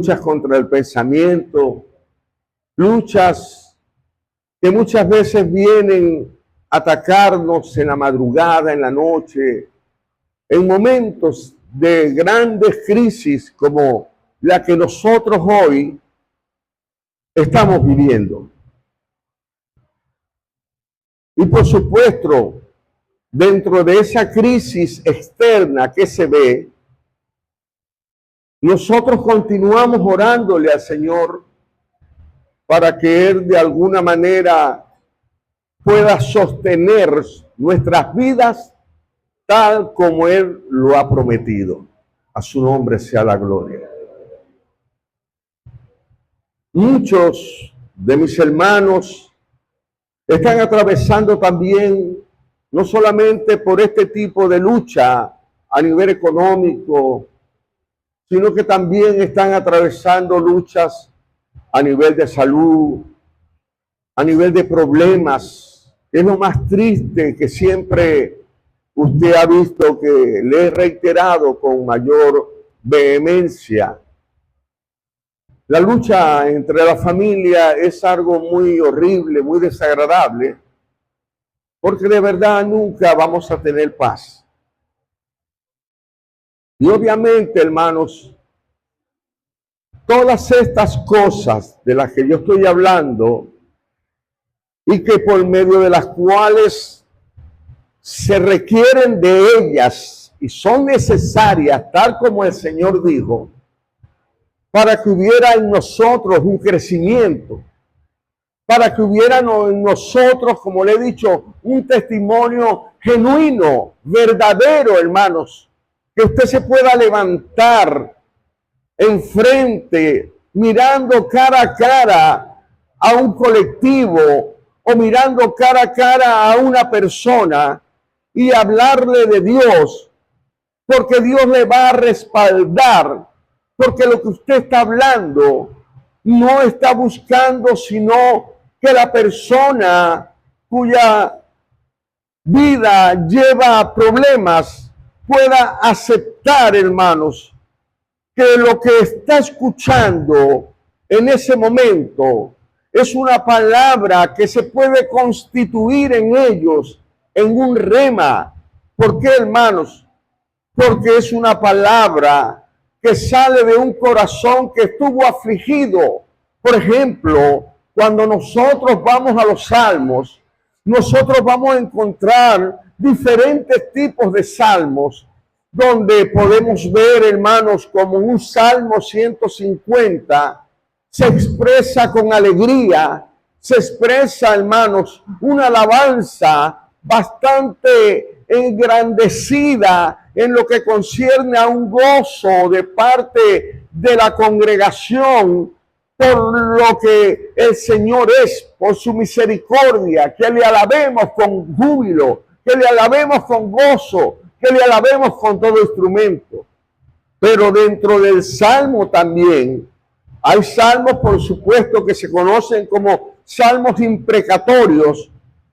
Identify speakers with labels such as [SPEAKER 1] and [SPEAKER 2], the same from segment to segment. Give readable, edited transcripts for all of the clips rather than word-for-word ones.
[SPEAKER 1] luchas contra el pensamiento, luchas que muchas veces vienen a atacarnos en la madrugada, en la noche, en momentos de grandes crisis como la que nosotros hoy estamos viviendo. Y por supuesto, dentro de esa crisis externa que se ve, nosotros continuamos orándole al Señor para que Él de alguna manera pueda sostener nuestras vidas tal como Él lo ha prometido. A su nombre sea la gloria. Muchos de mis hermanos están atravesando también, no solamente por este tipo de lucha a nivel económico, sino que también están atravesando luchas a nivel de salud, a nivel de problemas. Es lo más triste que siempre usted ha visto, que le he reiterado con mayor vehemencia. La lucha entre la familia es algo muy horrible, muy desagradable, porque de verdad nunca vamos a tener paz. Y obviamente, hermanos, todas estas cosas de las que yo estoy hablando y que por medio de las cuales se requieren de ellas y son necesarias, tal como el Señor dijo, para que hubiera en nosotros un crecimiento, para que hubiera en nosotros, como le he dicho, un testimonio genuino, verdadero, hermanos, que usted se pueda levantar enfrente, mirando cara a cara a un colectivo o mirando cara a cara a una persona y hablarle de Dios, porque Dios le va a respaldar, porque lo que usted está hablando no está buscando sino que la persona cuya vida lleva problemas pueda aceptar, hermanos, que lo que está escuchando en ese momento es una palabra que se puede constituir en ellos en un rema. ¿Por qué, hermanos? Porque es una palabra que sale de un corazón que estuvo afligido. Por ejemplo, cuando nosotros vamos a los salmos, nosotros vamos a encontrar diferentes tipos de salmos, donde podemos ver, hermanos, como un Salmo 150 se expresa con alegría, se expresa, hermanos, una alabanza bastante engrandecida en lo que concierne a un gozo de parte de la congregación por lo que el Señor es, por su misericordia, que le alabemos con júbilo, que le alabemos con gozo, que le alabemos con todo instrumento. Pero dentro del Salmo también hay salmos, por supuesto, que se conocen como salmos imprecatorios,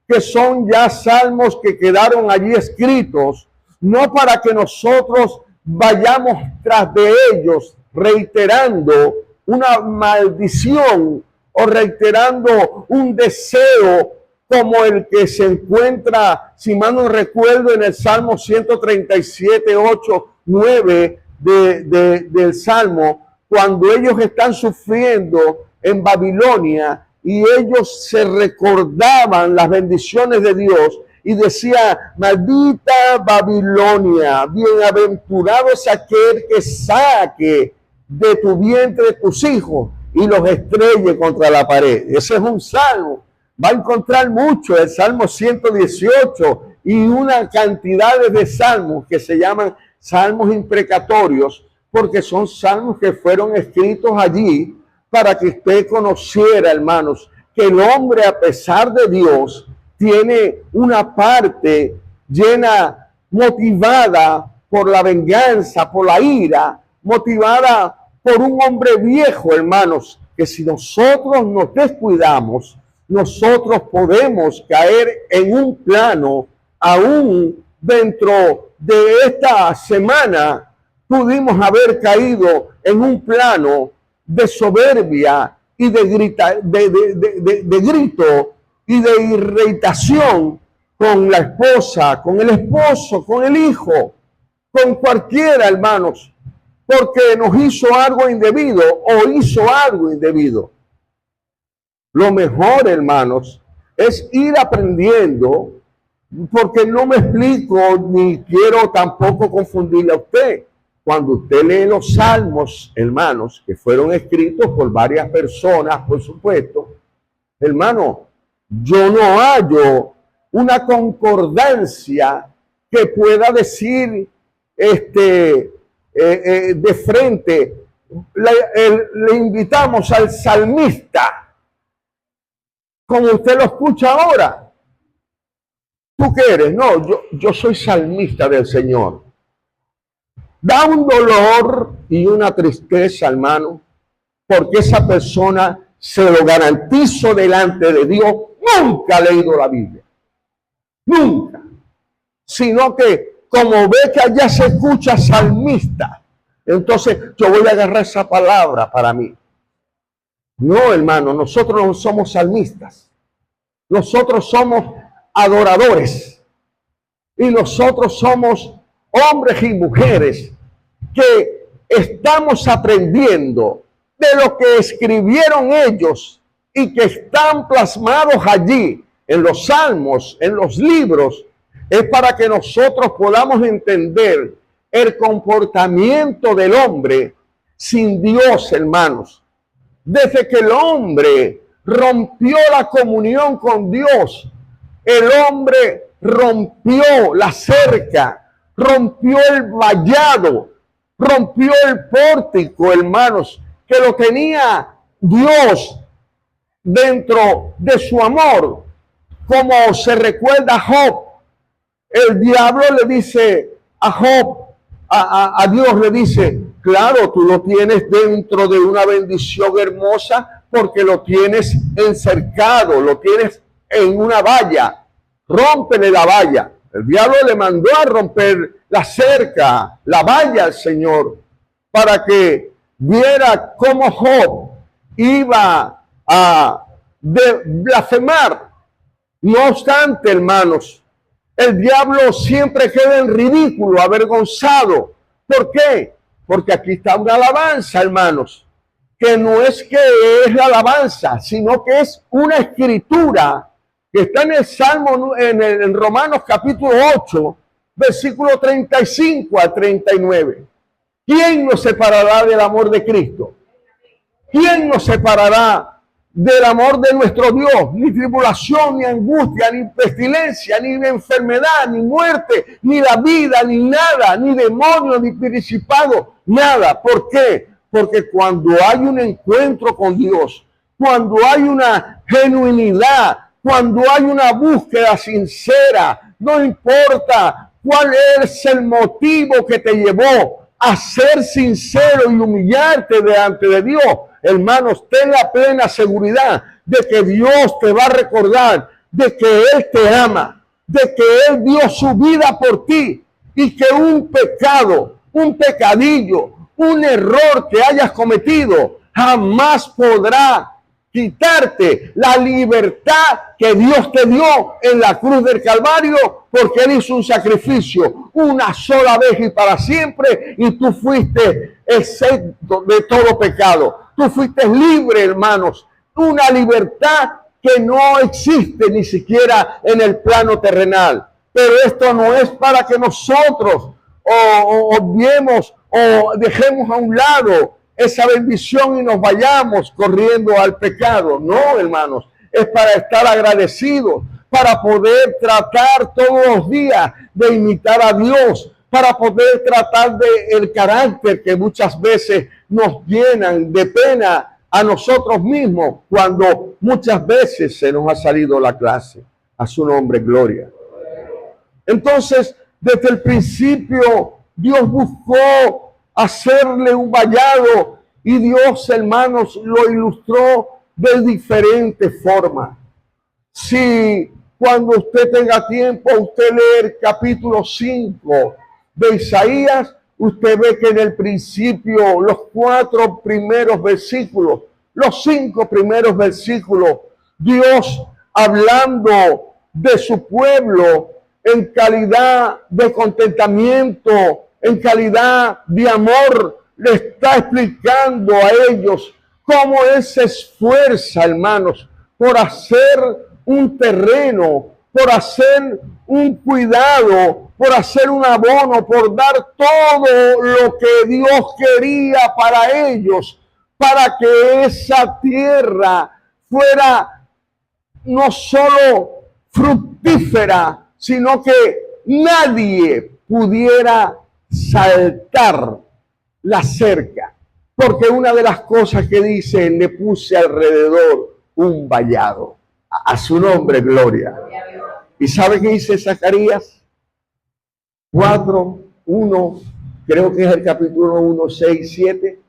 [SPEAKER 1] que son ya salmos que quedaron allí escritos, no para que nosotros vayamos tras de ellos reiterando una maldición o reiterando un deseo como el que se encuentra, si mal no recuerdo, en el Salmo 137, 8, 9 del Salmo, cuando ellos están sufriendo en Babilonia y ellos se recordaban las bendiciones de Dios y decía: maldita Babilonia, bienaventurado es aquel que saque de tu vientre tus hijos y los estrelle contra la pared. Ese es un salmo. Va a encontrar mucho el Salmo 118 y una cantidad de salmos que se llaman salmos imprecatorios, porque son salmos que fueron escritos allí para que usted conociera, hermanos, que el hombre, a pesar de Dios, tiene una parte llena, motivada por la venganza, por la ira, motivada por un hombre viejo, hermanos, que si nosotros nos descuidamos, nosotros podemos caer en un plano. Aún dentro de esta semana pudimos haber caído en un plano de soberbia y de grito y de irritación con la esposa, con el esposo, con el hijo, con cualquiera, hermanos, porque nos hizo algo indebido o hizo algo indebido. Lo mejor, hermanos, es ir aprendiendo, porque no me explico ni quiero tampoco confundirle a usted. Cuando usted lee los salmos, hermanos, que fueron escritos por varias personas, por supuesto, hermano, yo no hallo una concordancia que pueda decir de frente. Le invitamos al salmista, como usted lo escucha ahora. ¿Tú qué eres? No, yo soy salmista del Señor. Da un dolor y una tristeza, hermano, porque esa persona, se lo garantizo delante de Dios, nunca ha leído la Biblia. Nunca. Sino que como ve que allá se escucha salmista, entonces yo voy a agarrar esa palabra para mí. No, hermano, nosotros no somos salmistas. Nosotros somos adoradores. Y nosotros somos hombres y mujeres que estamos aprendiendo de lo que escribieron ellos y que están plasmados allí en los salmos, en los libros, es para que nosotros podamos entender el comportamiento del hombre sin Dios, hermanos. Desde que el hombre rompió la comunión con Dios, el hombre rompió la cerca, rompió el vallado, rompió el pórtico, hermanos, que lo tenía Dios dentro de su amor. Como se recuerda a Job, el diablo le dice a Job, a Dios le dice, claro, tú lo tienes dentro de una bendición hermosa porque lo tienes encercado, lo tienes en una valla, rómpele la valla. El diablo le mandó a romper la cerca, la valla al Señor, para que viera cómo Job iba a blasfemar. No obstante, hermanos, el diablo siempre queda en ridículo, avergonzado. ¿Por qué? Porque aquí está una alabanza, hermanos, que no es que es la alabanza, sino que es una escritura que está en el Salmo, en Romanos capítulo 8, versículo 35 a 39. ¿Quién nos separará del amor de Cristo? ¿Quién nos separará del amor de nuestro Dios? Ni tribulación, ni angustia, ni pestilencia, ni enfermedad, ni muerte, ni la vida, ni nada, ni demonio, ni principado, nada. ¿Por qué? Porque cuando hay un encuentro con Dios, cuando hay una genuinidad, cuando hay una búsqueda sincera, no importa cuál es el motivo que te llevó a ser sincero y humillarte delante de Dios, hermanos, ten la plena seguridad de que Dios te va a recordar de que Él te ama, de que Él dio su vida por ti y que un pecado, un pecadillo, un error que hayas cometido jamás podrá quitarte la libertad que Dios te dio en la cruz del Calvario, porque Él hizo un sacrificio una sola vez y para siempre, y tú fuiste exento de todo pecado. Tú fuiste libre, hermanos, una libertad que no existe ni siquiera en el plano terrenal. Pero esto no es para que nosotros obviemos o dejemos a un lado esa bendición y nos vayamos corriendo al pecado. No, hermanos, es para estar agradecidos, para poder tratar todos los días de imitar a Dios, para poder tratar de el carácter que muchas veces nos llenan de pena a nosotros mismos, cuando muchas veces se nos ha salido la clase. A su nombre, gloria. Entonces, desde el principio, Dios buscó hacerle un vallado y Dios, hermanos, lo ilustró de diferentes formas. Si cuando usted tenga tiempo, usted lee el capítulo 5 de Isaías, usted ve que en el principio, los 4 primeros versículos, los 5 primeros versículos, Dios hablando de su pueblo en calidad de contentamiento, en calidad de amor, le está explicando a ellos cómo Él se esfuerza, hermanos, por hacer un terreno, por hacer un cuidado, por hacer un abono, por dar todo lo que Dios quería para ellos, para que esa tierra fuera no solo fructífera, sino que nadie pudiera saltar la cerca. Porque una de las cosas que dice, le puse alrededor un vallado. A su nombre, gloria. ¿Y sabe qué dice Zacarías? 4:1, creo que es el capítulo 1, 6, 7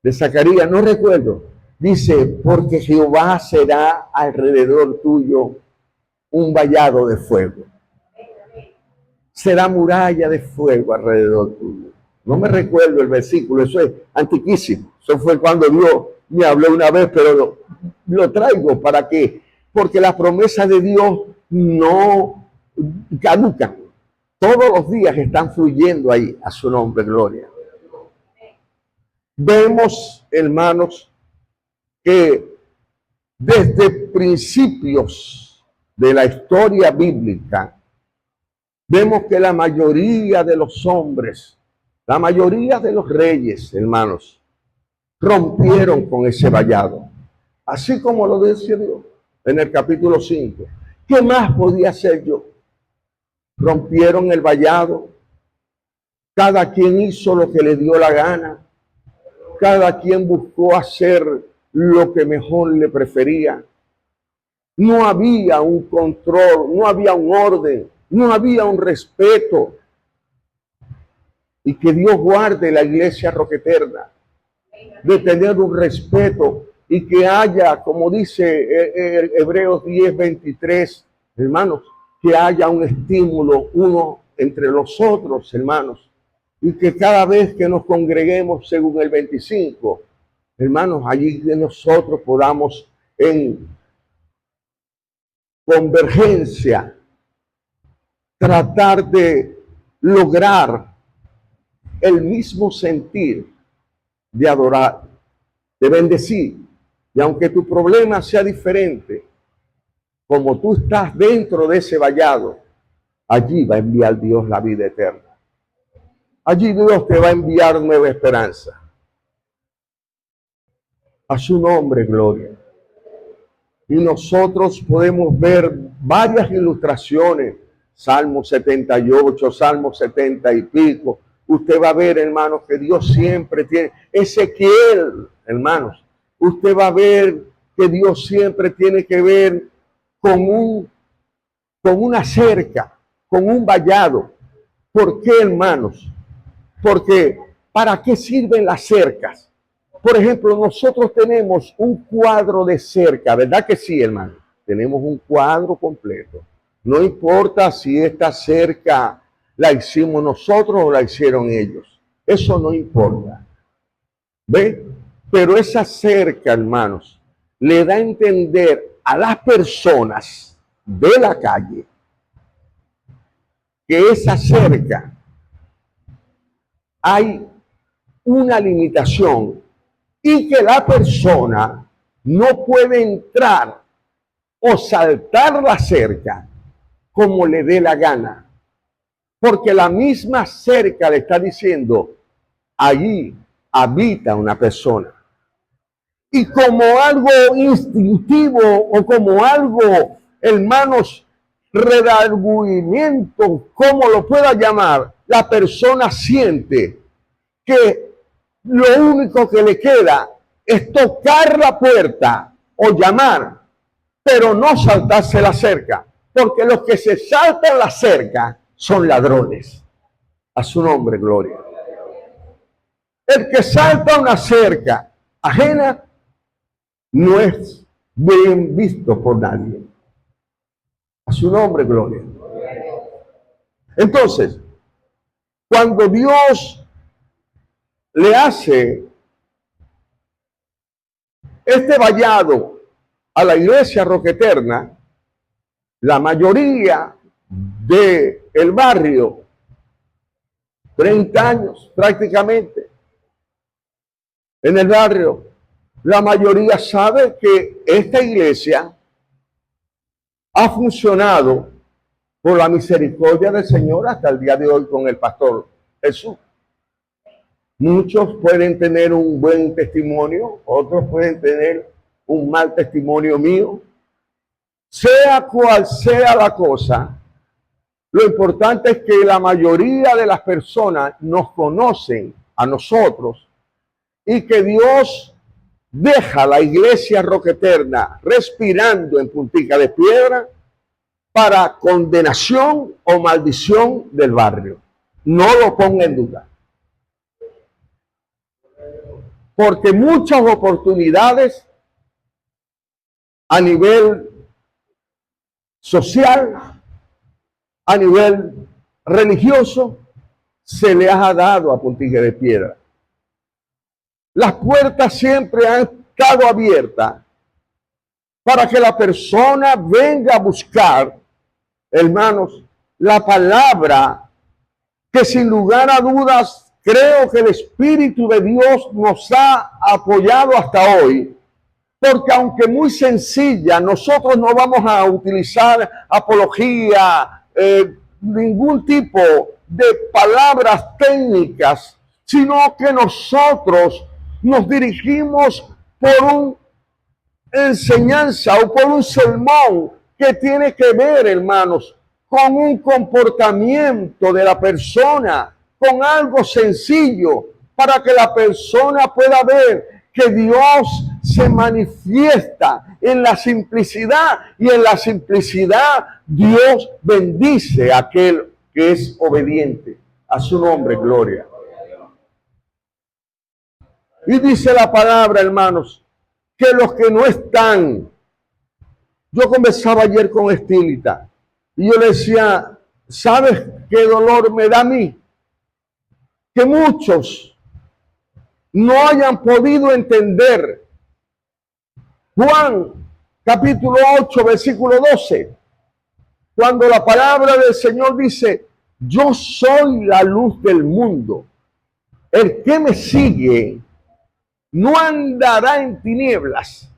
[SPEAKER 1] de Zacarías, no recuerdo. Dice, porque Jehová será alrededor tuyo un vallado de fuego. Será muralla de fuego alrededor tuyo. No me recuerdo el versículo, eso es antiquísimo. Eso fue cuando Dios me habló una vez, pero lo traigo para que, porque las promesas de Dios no caducan. Todos los días están fluyendo ahí, a su nombre, gloria. Vemos, hermanos, que desde principios de la historia bíblica, vemos que la mayoría de los hombres, la mayoría de los reyes, hermanos, rompieron con ese vallado. Así como lo decía Dios en el capítulo 5. ¿Qué más podía hacer yo? Rompieron el vallado. Cada quien hizo lo que le dio la gana. Cada quien buscó hacer lo que mejor le prefería. No había un control, no había un orden, no había un respeto. Y que Dios guarde la iglesia Roca Eterna de tener un respeto y que haya, como dice Hebreos 10:23, hermanos, que haya un estímulo uno entre los otros, hermanos, y que cada vez que nos congreguemos según el 25, hermanos, allí de nosotros podamos en convergencia tratar de lograr el mismo sentir de adorar, de bendecir. Y aunque tu problema sea diferente, como tú estás dentro de ese vallado, allí va a enviar Dios la vida eterna. Allí Dios te va a enviar nueva esperanza. A su nombre, gloria. Y nosotros podemos ver varias ilustraciones, Salmo 78, Salmo 70 y pico. Usted va a ver, hermanos, que Dios siempre tiene, Ezequiel, hermanos, usted va a ver que Dios siempre tiene que ver con una cerca, con un vallado. ¿Por qué, hermanos? Porque, ¿para qué sirven las cercas? Por ejemplo, nosotros tenemos un cuadro de cerca, ¿verdad que sí, hermano? Tenemos un cuadro completo. No importa si esta cerca la hicimos nosotros o la hicieron ellos. Eso no importa. ¿Ve? Pero esa cerca, hermanos, le da a entender a las personas de la calle que esa cerca hay una limitación y que la persona no puede entrar o saltar la cerca como le dé la gana. Porque la misma cerca le está diciendo, allí habita una persona. Y como algo instintivo o como algo, hermanos, redargüimiento, como lo pueda llamar, la persona siente que lo único que le queda es tocar la puerta o llamar, pero no saltarse la cerca, porque los que se saltan la cerca son ladrones. A su nombre, gloria. El que salta una cerca ajena no es bien visto por nadie. A su nombre, gloria. Entonces, cuando Dios le hace este vallado a la iglesia Roca Eterna, la mayoría del barrio, 30 años prácticamente en el barrio, la mayoría sabe que esta iglesia ha funcionado por la misericordia del Señor hasta el día de hoy con el pastor Jesús. Muchos pueden tener un buen testimonio, otros pueden tener un mal testimonio mío. Sea cual sea la cosa, lo importante es que la mayoría de las personas nos conocen a nosotros y que Dios deja la iglesia Roca Eterna respirando en puntica de piedra para condenación o maldición del barrio. No lo ponga en duda. Porque muchas oportunidades a nivel social, a nivel religioso, se le ha dado a puntica de piedra. Las puertas siempre han estado abiertas para que la persona venga a buscar, hermanos, la palabra que sin lugar a dudas creo que el Espíritu de Dios nos ha apoyado hasta hoy, porque aunque muy sencilla, nosotros no vamos a utilizar apología, ningún tipo de palabras técnicas, sino que nosotros nos dirigimos por una enseñanza o por un sermón que tiene que ver, hermanos, con un comportamiento de la persona, con algo sencillo, para que la persona pueda ver que Dios se manifiesta en la simplicidad, y en la simplicidad Dios bendice a aquel que es obediente. A su nombre, gloria. Y dice la palabra, hermanos, que los que no están, yo conversaba ayer con Estilita y yo le decía, ¿sabes qué dolor me da a mí? Que muchos no hayan podido entender Juan capítulo 8, versículo 12, cuando la palabra del Señor dice, yo soy la luz del mundo, el que me sigue no andará en tinieblas,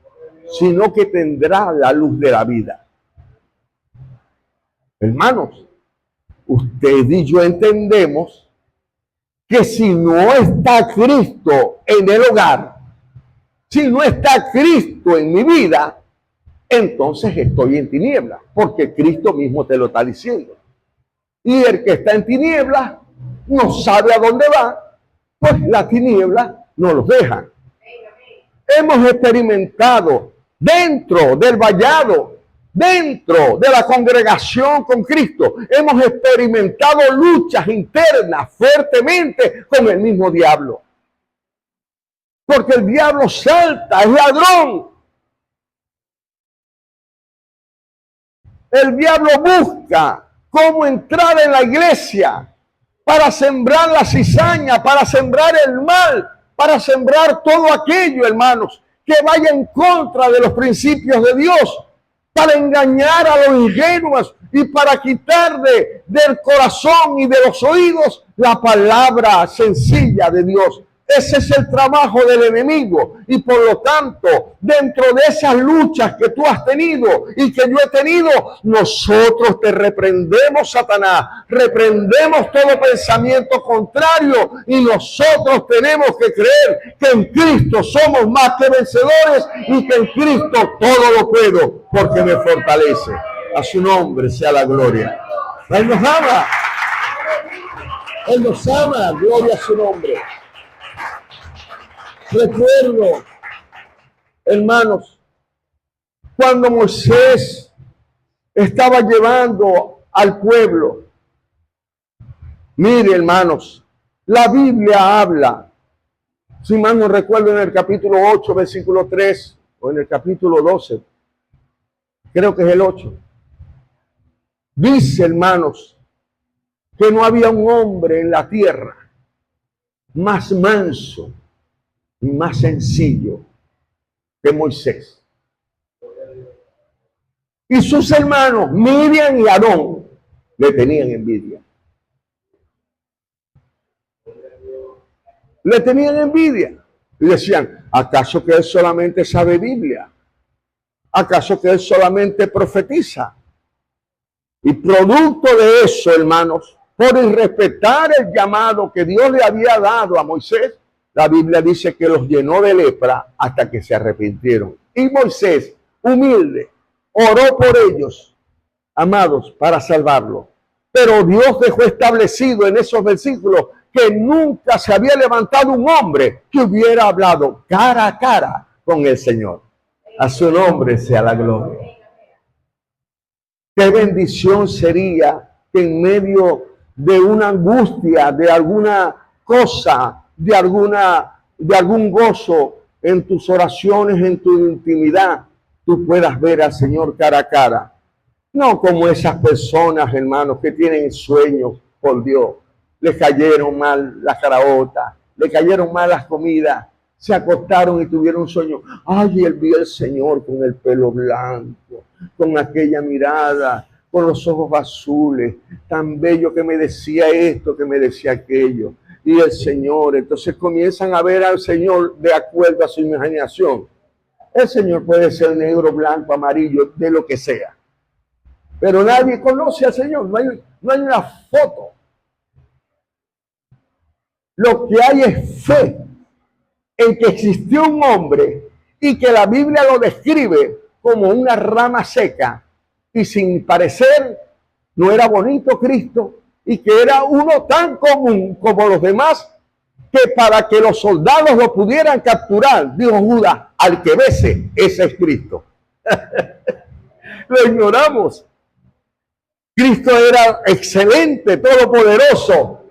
[SPEAKER 1] sino que tendrá la luz de la vida. Hermanos, usted y yo entendemos que si no está Cristo en el hogar, si no está Cristo en mi vida, entonces estoy en tinieblas, porque Cristo mismo te lo está diciendo. Y el que está en tinieblas no sabe a dónde va, pues la tiniebla no los deja. Hemos experimentado dentro del vallado, dentro de la congregación con Cristo, hemos experimentado luchas internas fuertemente con el mismo diablo. Porque el diablo salta, es ladrón. El diablo busca cómo entrar en la iglesia para sembrar la cizaña, para sembrar el mal, para sembrar todo aquello, hermanos, que vaya en contra de los principios de Dios, para engañar a los ingenuos y para quitar del corazón y de los oídos la palabra sencilla de Dios. Ese es el trabajo del enemigo, y por lo tanto, dentro de esas luchas que tú has tenido y que yo he tenido, nosotros te reprendemos, Satanás, reprendemos todo pensamiento contrario, y nosotros tenemos que creer que en Cristo somos más que vencedores y que en Cristo todo lo puedo porque me fortalece. A su nombre sea la gloria. Él nos ama. Él nos ama. Gloria a su nombre. Recuerdo, hermanos, cuando Moisés estaba llevando al pueblo. Mire, hermanos, la Biblia habla, si mal no recuerdo, en el capítulo 8, versículo 3, o en el capítulo 12, creo que es el 8. Dice, hermanos, que no había un hombre en la tierra, más manso y más sencillo que Moisés. Y sus hermanos, Miriam y Aarón, le tenían envidia. Le tenían envidia. Y decían, ¿acaso que él solamente sabe Biblia? ¿Acaso que él solamente profetiza? Y producto de eso, hermanos, por irrespetar el llamado que Dios le había dado a Moisés, la Biblia dice que los llenó de lepra hasta que se arrepintieron. Y Moisés, humilde, oró por ellos, amados, para salvarlos. Pero Dios dejó establecido en esos versículos que nunca se había levantado un hombre que hubiera hablado cara a cara con el Señor. A su nombre sea la gloria. Qué bendición sería que en medio de una angustia, de alguna cosa, de algún gozo en tus oraciones, en tu intimidad, tú puedas ver al Señor cara a cara. No como esas personas, hermanos, que tienen sueños por Dios. Les cayeron mal las caraotas, les cayeron mal las comidas, se acostaron y tuvieron un sueño. Ay, él vio al Señor con el pelo blanco, con aquella mirada, con los ojos azules, tan bello que me decía esto, que me decía aquello. Y el Señor, entonces comienzan a ver al Señor de acuerdo a su imaginación. El Señor puede ser negro, blanco, amarillo, de lo que sea. Pero nadie conoce al Señor, no hay una foto. Lo que hay es fe en que existió un hombre y que la Biblia lo describe como una rama seca y sin parecer, no era bonito Cristo y que era uno tan común como los demás, que para que los soldados lo pudieran capturar, dijo Judas, al que bese, ese es Cristo. Lo ignoramos. Cristo era excelente, todopoderoso,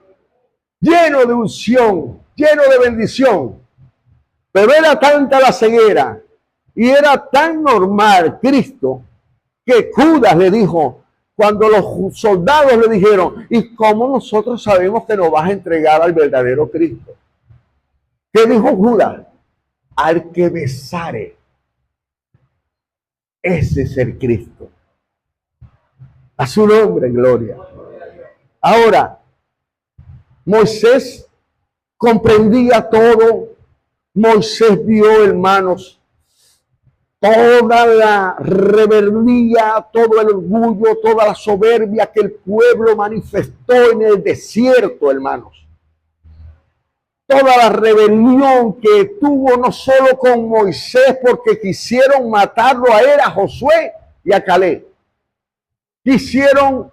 [SPEAKER 1] lleno de unción, lleno de bendición. Pero era tanta la ceguera y era tan normal Cristo que Judas le dijo, cuando los soldados le dijeron, ¿y cómo nosotros sabemos que nos vas a entregar al verdadero Cristo? ¿Qué dijo Judas? Al que besare, ese es el Cristo. A su nombre, gloria. Ahora, Moisés comprendía todo. Moisés vio, hermanos, toda la rebeldía, todo el orgullo, toda la soberbia que el pueblo manifestó en el desierto, hermanos. Toda la rebelión que tuvo no solo con Moisés, porque quisieron matarlo a él, a Josué y a Caleb. Quisieron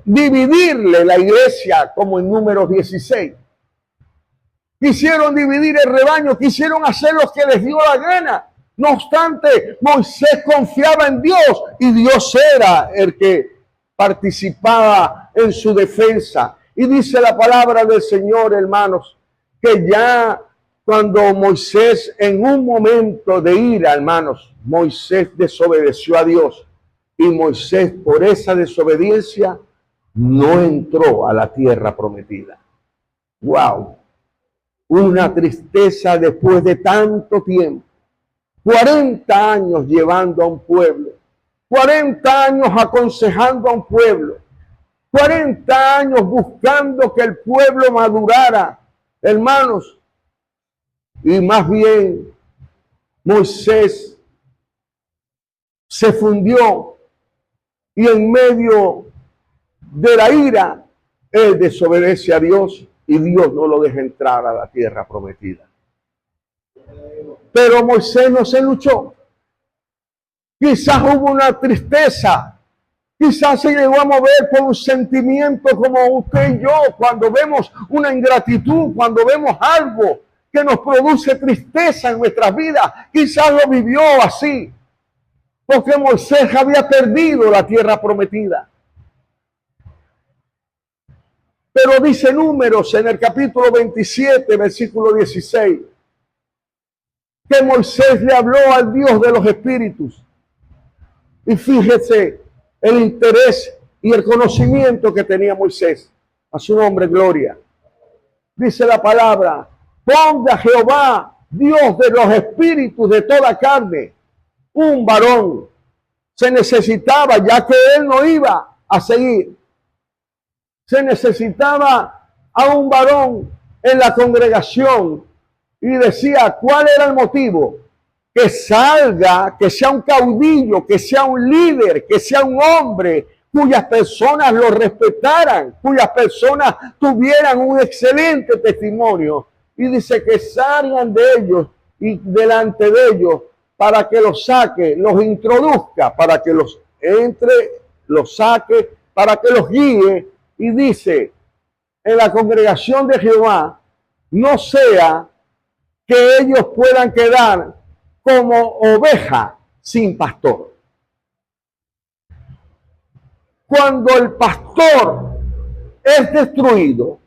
[SPEAKER 1] dividirle la iglesia, como en Números 16. Quisieron dividir el rebaño, quisieron hacer lo que les dio la gana. No obstante, Moisés confiaba en Dios y Dios era el que participaba en su defensa. Y dice la palabra del Señor, hermanos, que ya cuando Moisés, en un momento de ira, hermanos, Moisés desobedeció a Dios. Y Moisés, por esa desobediencia, no entró a la tierra prometida. ¡Wow! Una tristeza después de tanto tiempo. 40 años llevando a un pueblo. 40 años aconsejando a un pueblo. 40 años buscando que el pueblo madurara, hermanos. Y más bien, Moisés se fundió y en medio de la ira, él desobedece a Dios y Dios no lo deja entrar a la tierra prometida. Pero Moisés no se luchó. Quizás hubo una tristeza. Quizás se llegó a mover por un sentimiento como usted y yo, cuando vemos una ingratitud, cuando vemos algo que nos produce tristeza en nuestras vidas. Quizás lo vivió así, porque Moisés había perdido la tierra prometida. Pero dice Números en el capítulo 27, versículo 16, que Moisés le habló al Dios de los espíritus. Y fíjese el interés y el conocimiento que tenía Moisés. A su nombre, gloria. Dice la palabra ponga Jehová, Dios de los espíritus de toda carne, un varón. Se necesitaba, ya que él no iba a seguir, se necesitaba a un varón en la congregación. Y decía, ¿cuál era el motivo? Que salga, que sea un caudillo, que sea un líder, que sea un hombre cuyas personas lo respetaran, cuyas personas tuvieran un excelente testimonio. Y dice que salgan de ellos y delante de ellos para que los saque, los introduzca, para que los entre, los saque, para que los guíe. Y dice, en la congregación de Jehová, no sea que ellos puedan quedar como oveja sin pastor. Cuando el pastor es destruido,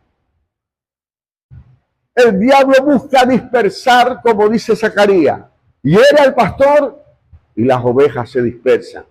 [SPEAKER 1] el diablo busca dispersar, como dice Zacarías, hiere al pastor y las ovejas se dispersan.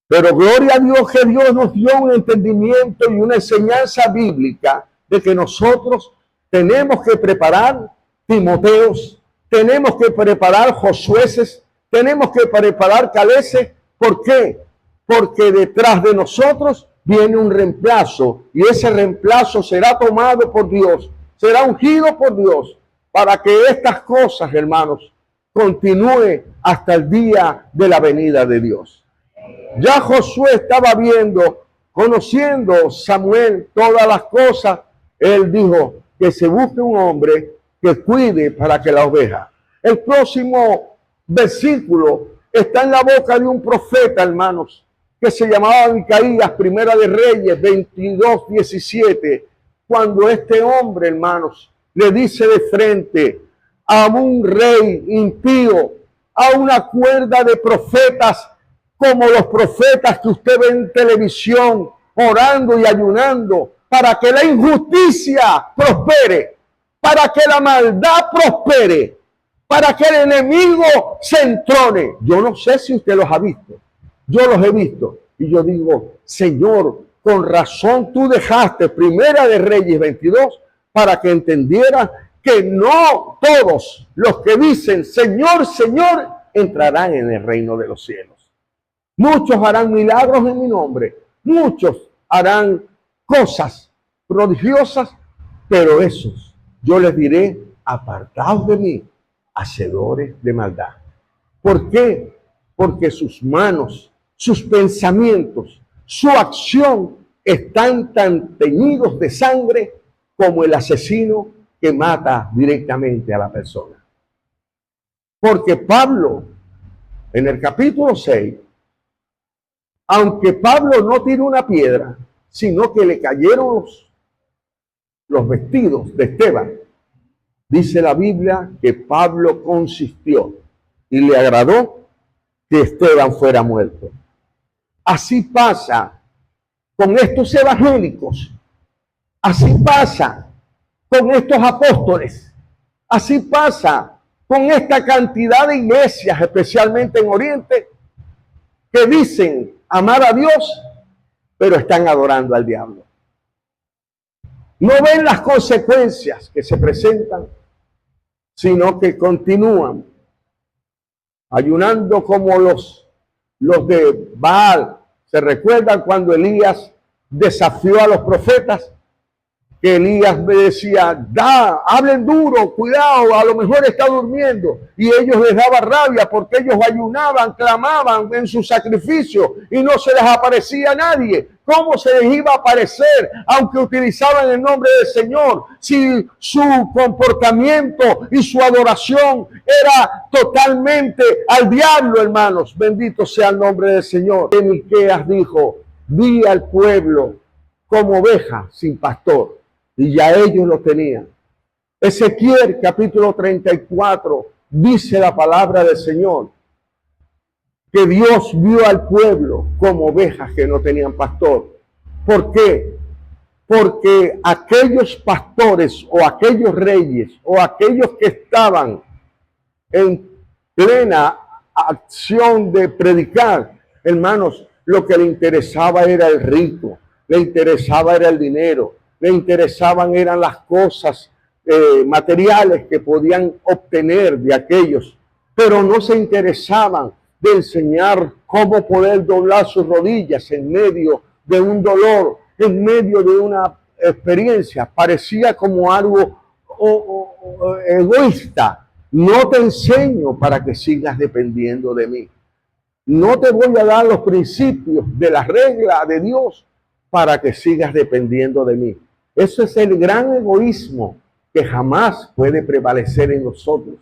[SPEAKER 1] Pero gloria a Dios que Dios nos dio un entendimiento y una enseñanza bíblica de que nosotros tenemos que preparar Timoteos, tenemos que preparar Josueces, tenemos que preparar Caleces. ¿Por qué? Porque detrás de nosotros viene un reemplazo y ese reemplazo será tomado por Dios, será ungido por Dios para que estas cosas, hermanos, continúe hasta el día de la venida de Dios. Ya Josué estaba viendo, conociendo Samuel todas las cosas. Él dijo que se busque un hombre que cuide para que la oveja. El próximo versículo está en la boca de un profeta, hermanos, que se llamaba Micaías, Primera de Reyes 22:17, cuando este hombre, hermanos, le dice de frente a un rey impío, a una cuerda de profetas, como los profetas que usted ve en televisión, orando y ayunando, para que la injusticia prospere, para que la maldad prospere, para que el enemigo se entrone. Yo no sé si usted los ha visto, yo los he visto, y yo digo, Señor, con razón tú dejaste Primera de Reyes 22 para que entendiera que no todos los que dicen Señor, Señor, entrarán en el reino de los cielos. Muchos harán milagros en mi nombre, muchos harán cosas prodigiosas, pero esos yo les diré, apartaos de mí, hacedores de maldad. ¿Por qué? Porque sus manos, sus pensamientos, su acción están tan teñidos de sangre como el asesino que mata directamente a la persona. Porque Pablo, en el capítulo 6, aunque Pablo no tiró una piedra, sino que le cayeron los vestidos de Esteban, dice la Biblia que Pablo consistió y le agradó que Esteban fuera muerto. Así pasa con estos evangélicos, así pasa con estos apóstoles, así pasa con esta cantidad de iglesias, especialmente en Oriente, que dicen amar a Dios, pero están adorando al diablo. No ven las consecuencias que se presentan, sino que continúan ayunando como los de Baal. ¿Se recuerdan cuando Elías desafió a los profetas? Que Elías me decía, hablen duro, cuidado, a lo mejor está durmiendo. Y ellos les daba rabia porque ellos ayunaban, clamaban en su sacrificio y no se les aparecía a nadie. ¿Cómo se les iba a aparecer aunque utilizaban el nombre del Señor? Si su comportamiento y su adoración era totalmente al diablo, hermanos. Bendito sea el nombre del Señor. Miqueas dijo, vi al pueblo como oveja sin pastor. Y ya ellos lo tenían. Ezequiel capítulo 34 dice la palabra del Señor que Dios vio al pueblo como ovejas que no tenían pastor. ¿Por qué? Porque aquellos pastores o aquellos reyes o aquellos que estaban en plena acción de predicar, hermanos, lo que le interesaba era el rico, le interesaba era el dinero, le interesaban eran las cosas materiales que podían obtener de aquellos, pero no se interesaban de enseñar cómo poder doblar sus rodillas en medio de un dolor, en medio de una experiencia. Parecía como algo egoísta. No te enseño para que sigas dependiendo de mí. No te voy a dar los principios de la regla de Dios para que sigas dependiendo de mí. Eso es el gran egoísmo que jamás puede prevalecer en nosotros,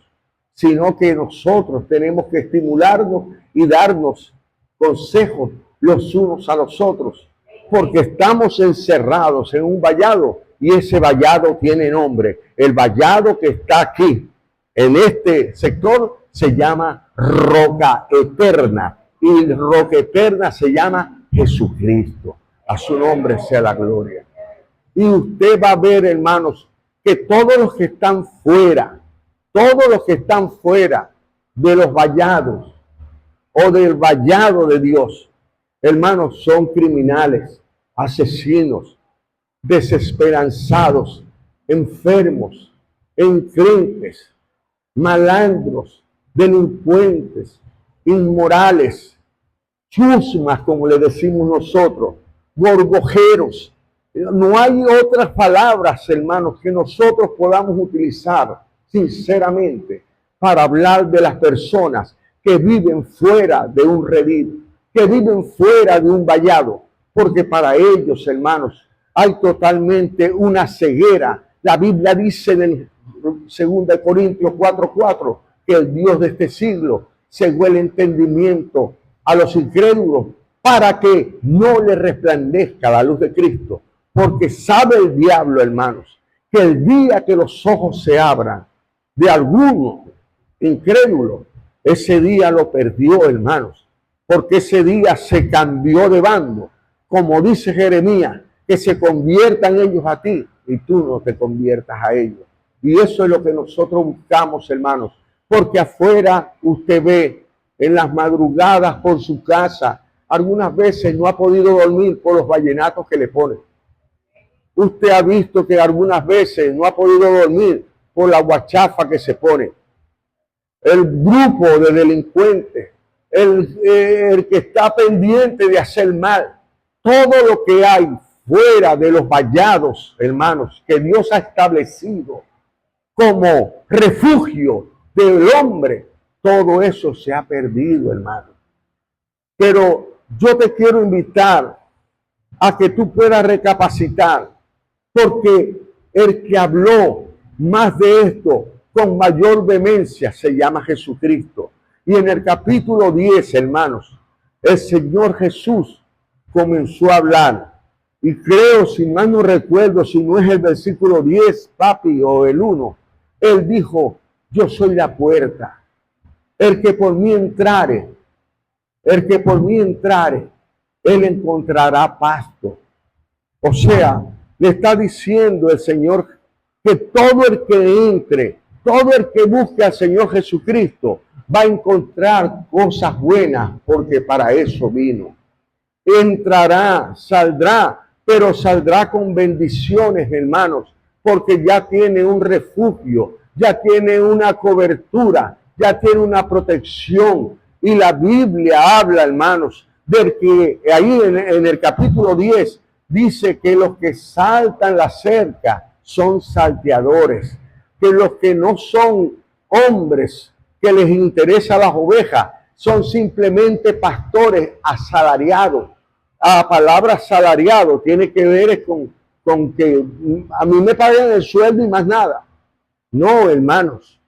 [SPEAKER 1] sino que nosotros tenemos que estimularnos y darnos consejos los unos a los otros, porque estamos encerrados en un vallado y ese vallado tiene nombre. El vallado que está aquí, en este sector, se llama Roca Eterna y Roca Eterna se llama Jesucristo. A su nombre sea la gloria. Y usted va a ver, hermanos, que todos los que están fuera de los vallados o del vallado de Dios, hermanos, son criminales, asesinos, desesperanzados, enfermos, encrentes, malandros, delincuentes, inmorales, chusmas, como le decimos nosotros, gorgojeros. No hay otras palabras, hermanos, que nosotros podamos utilizar sinceramente para hablar de las personas que viven fuera de un redil, que viven fuera de un vallado, porque para ellos, hermanos, hay totalmente una ceguera. La Biblia dice en el 2 Corintios 4:4 que el Dios de este siglo cegó el entendimiento a los incrédulos para que no le resplandezca la luz de Cristo. Porque sabe el diablo, hermanos, que el día que los ojos se abran de alguno incrédulo, ese día lo perdió, hermanos, porque ese día se cambió de bando. Como dice Jeremías, que se conviertan ellos a ti y tú no te conviertas a ellos. Y eso es lo que nosotros buscamos, hermanos, porque afuera usted ve en las madrugadas por su casa, algunas veces no ha podido dormir por los vallenatos que le ponen. Usted ha visto que algunas veces no ha podido dormir por la guachafa que se pone. El grupo de delincuentes, el que está pendiente de hacer mal, todo lo que hay fuera de los vallados, hermanos, que Dios ha establecido como refugio del hombre, todo eso se ha perdido, hermano. Pero yo te quiero invitar a que tú puedas recapacitar, porque el que habló más de esto con mayor vehemencia se llama Jesucristo. Y en el capítulo 10, hermanos, el Señor Jesús comenzó a hablar. Y creo, si mal no recuerdo, si no es el versículo 10, papi, o el 1, Él dijo, yo soy la puerta. El que por mí entrare, Él encontrará pasto. O sea, le está diciendo el Señor que todo el que entre, todo el que busque al Señor Jesucristo va a encontrar cosas buenas, porque para eso vino. Entrará, saldrá, pero saldrá con bendiciones, hermanos, porque ya tiene un refugio, ya tiene una cobertura, ya tiene una protección. Y la Biblia habla, hermanos, de que ahí en el capítulo 10 dice que los que saltan la cerca son salteadores, que los que no son hombres que les interesa las ovejas son simplemente pastores asalariados. La palabra asalariado tiene que ver con que a mí me pagan el sueldo y más nada. No, hermanos,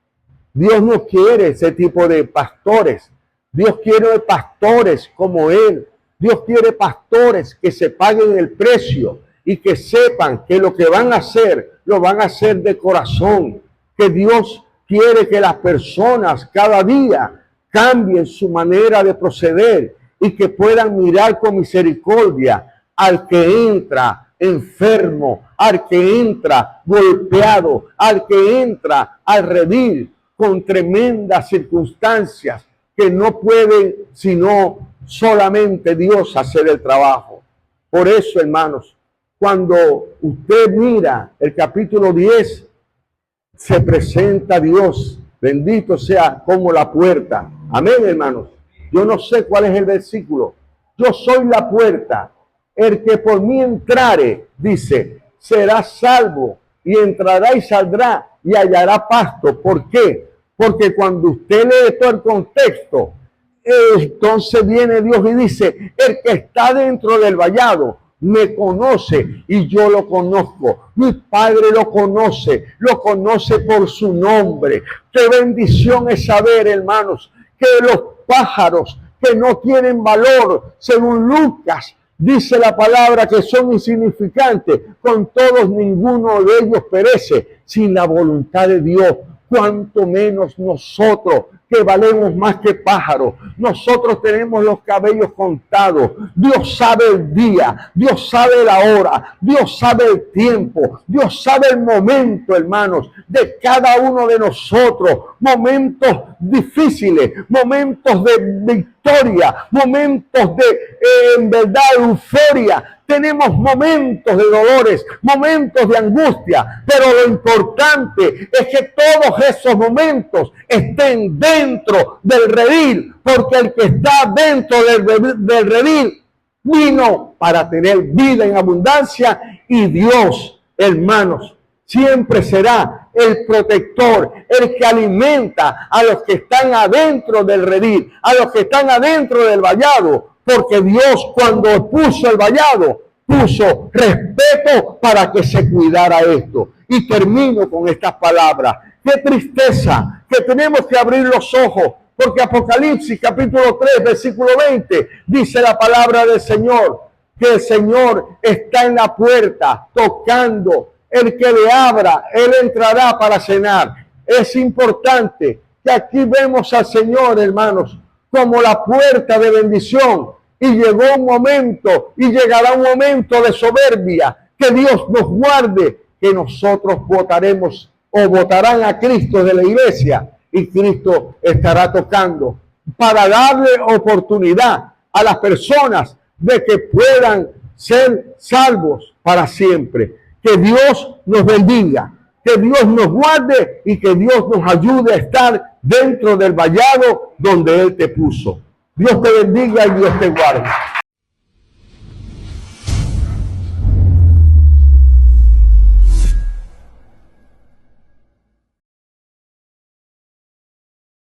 [SPEAKER 1] Dios no quiere ese tipo de pastores. Dios quiere pastores como Él. Dios quiere pastores que se paguen el precio y que sepan que lo que van a hacer, lo van a hacer de corazón. Que Dios quiere que las personas cada día cambien su manera de proceder y que puedan mirar con misericordia al que entra enfermo, al que entra golpeado, al que entra al redil con tremendas circunstancias que no pueden sino solamente Dios hacer el trabajo. Por eso, hermanos, cuando usted mira el capítulo 10, se presenta Dios. Bendito sea como la puerta. Amén, hermanos. Yo no sé cuál es el versículo. Yo soy la puerta. El que por mí entrare, dice, será salvo y entrará y saldrá y hallará pasto. ¿Por qué? Porque cuando usted lee todo el contexto, entonces viene Dios y dice, el que está dentro del vallado me conoce y yo lo conozco. Mi Padre lo conoce por su nombre. Qué bendición es saber, hermanos, que los pájaros que no tienen valor, según Lucas, dice la palabra que son insignificantes, con todos ninguno de ellos perece sin la voluntad de Dios. Cuanto menos nosotros, que valemos más que pájaros. Nosotros tenemos los cabellos contados. Dios sabe el día, Dios sabe la hora, Dios sabe el tiempo, Dios sabe el momento, hermanos, de cada uno de nosotros. Momentos difíciles, momentos de victoria, momentos de, en verdad, euforia. Tenemos momentos de dolores, momentos de angustia, pero lo importante es que todos esos momentos estén dentro del redil, porque el que está dentro del redil vino para tener vida en abundancia y Dios, hermanos, siempre será el protector, el que alimenta a los que están adentro del redil, a los que están adentro del vallado, porque Dios cuando puso el vallado, puso respeto para que se cuidara esto. Y termino con estas palabras. Qué tristeza que tenemos que abrir los ojos, porque Apocalipsis capítulo 3, versículo 20, dice la palabra del Señor, que el Señor está en la puerta tocando. El que le abra, Él entrará para cenar. Es importante que aquí vemos al Señor, hermanos, como la puerta de bendición. Y llegó un momento, y llegará un momento de soberbia, que Dios nos guarde, que nosotros votaremos o votarán a Cristo de la iglesia, y Cristo estará tocando para darle oportunidad a las personas de que puedan ser salvos para siempre. Que Dios nos bendiga, que Dios nos guarde y que Dios nos ayude a estar dentro del vallado donde Él te puso. Dios te bendiga y Dios te guarde.